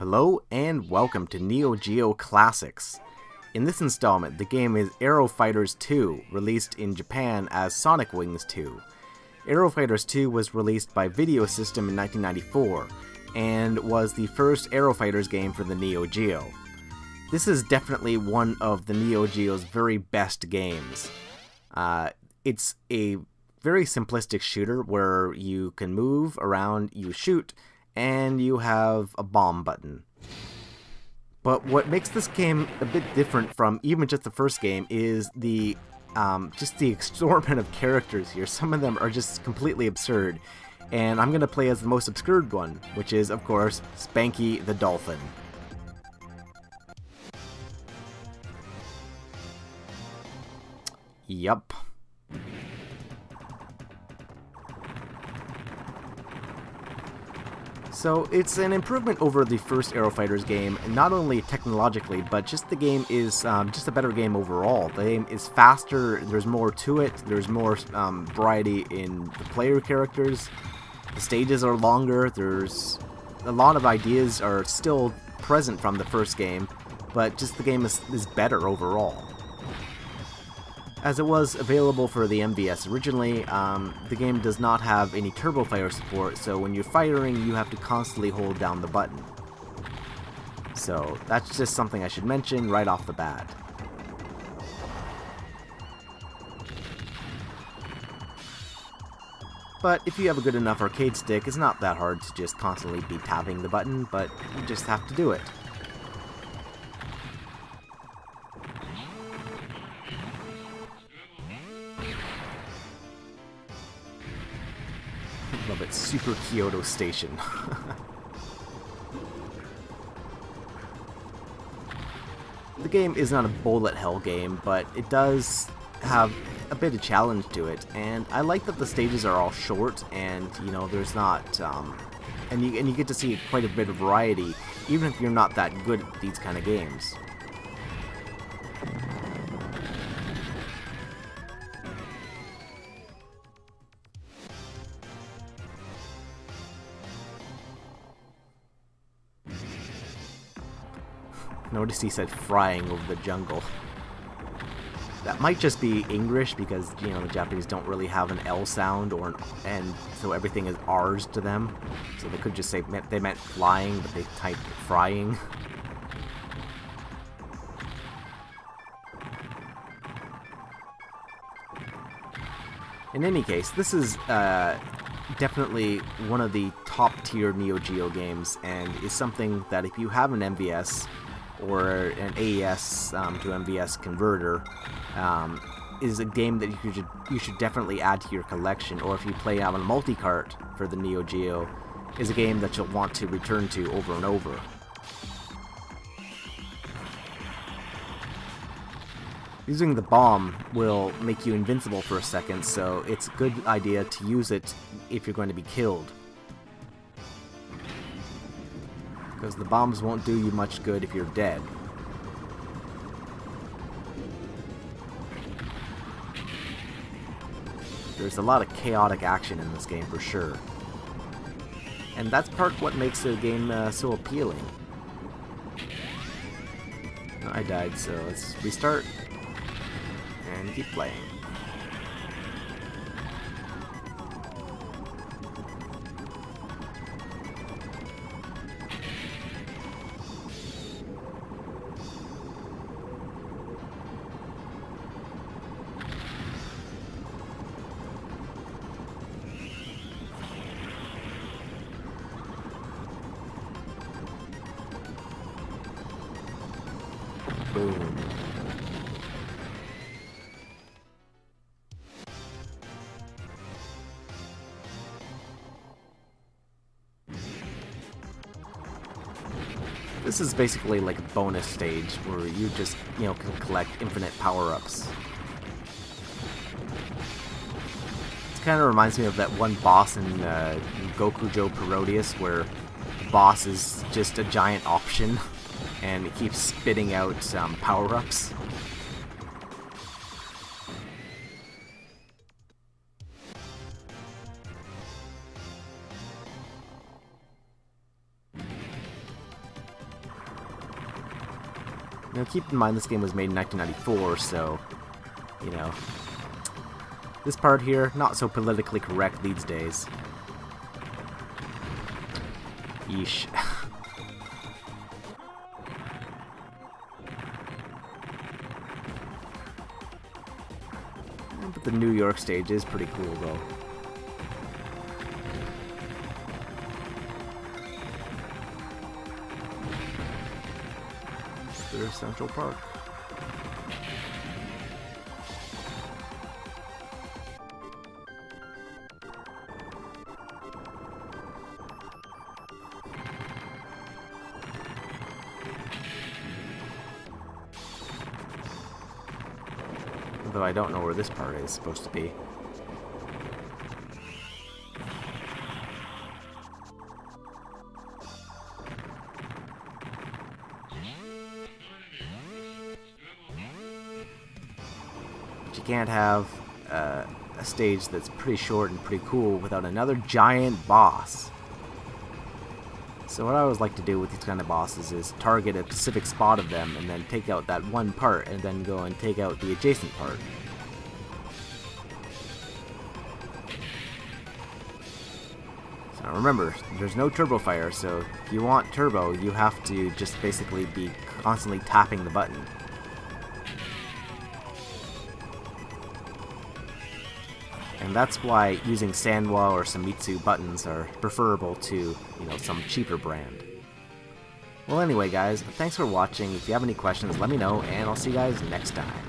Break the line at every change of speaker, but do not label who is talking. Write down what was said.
Hello and welcome to Neo-Geo Classics. In this installment, the game is Aero Fighters 2, released in Japan as Sonic Wings 2. Aero Fighters 2 was released by Video System in 1994, and was the first Aero Fighters game for the Neo-Geo. This is definitely one of the Neo-Geo's very best games. It's a very simplistic shooter where you can move around, you shoot, and you have a bomb button. But what makes this game a bit different from even just the first game is the extortion of characters here. Some of them are just completely absurd, and I'm going to play as the most absurd one, which is, of course, Spanky the Dolphin. Yup. So it's an improvement over the first Aero Fighters game, not only technologically, but just the game is just a better game overall. The game is faster, there's more to it, there's more variety in the player characters, the stages are longer, there's a lot of ideas are still present from the first game, but just the game is better overall. As it was available for the MVS originally, the game does not have any turbo fire support, so when you're firing, you have to constantly hold down the button. So that's just something I should mention right off the bat. But if you have a good enough arcade stick, it's not that hard to just constantly be tapping the button, but you just have to do it. Love it, Super Kyoto Station. The game is not a bullet hell game, but it does have a bit of challenge to it, and I like that the stages are all short, and you know, there's not and you get to see quite a bit of variety, even if you're not that good at these kind of games. Notice he said frying over the jungle. That might just be English because, you know, the Japanese don't really have an L sound, and so everything is R's to them. So they could just say they meant flying, but they typed frying. In any case, this is definitely one of the top tier Neo-Geo games, and is something that if you have an MVS or an AES to MVS converter, is a game that you should definitely add to your collection, or if you play on a multi-cart for the Neo-Geo, is a game that you'll want to return to over and over. Using the bomb will make you invincible for a second, so it's a good idea to use it if you're going to be killed. Because the bombs won't do you much good if you're dead. There's a lot of chaotic action in this game for sure. And that's part what makes the game so appealing. I died, so let's restart and keep playing. Boom. This is basically like a bonus stage where you just, you know, can collect infinite power-ups. It kind of reminds me of that one boss in Gokujo Parodius where the boss is just a giant option and it keeps spitting out power-ups. Now keep in mind this game was made in 1994, so, you know, this part here, not so politically correct these days. Yeesh. But the New York stage is pretty cool, though. There's Central Park. Although I don't know where this part is supposed to be. But you can't have a stage that's pretty short and pretty cool without another giant boss. So what I always like to do with these kind of bosses is target a specific spot of them and then take out that one part and then go and take out the adjacent part. So remember, there's no turbo fire, so if you want turbo, you have to just basically be constantly tapping the button. And that's why using Sanwa or Samitsu buttons are preferable to, you know, some cheaper brand. Well anyway guys, thanks for watching. If you have any questions, let me know, and I'll see you guys next time.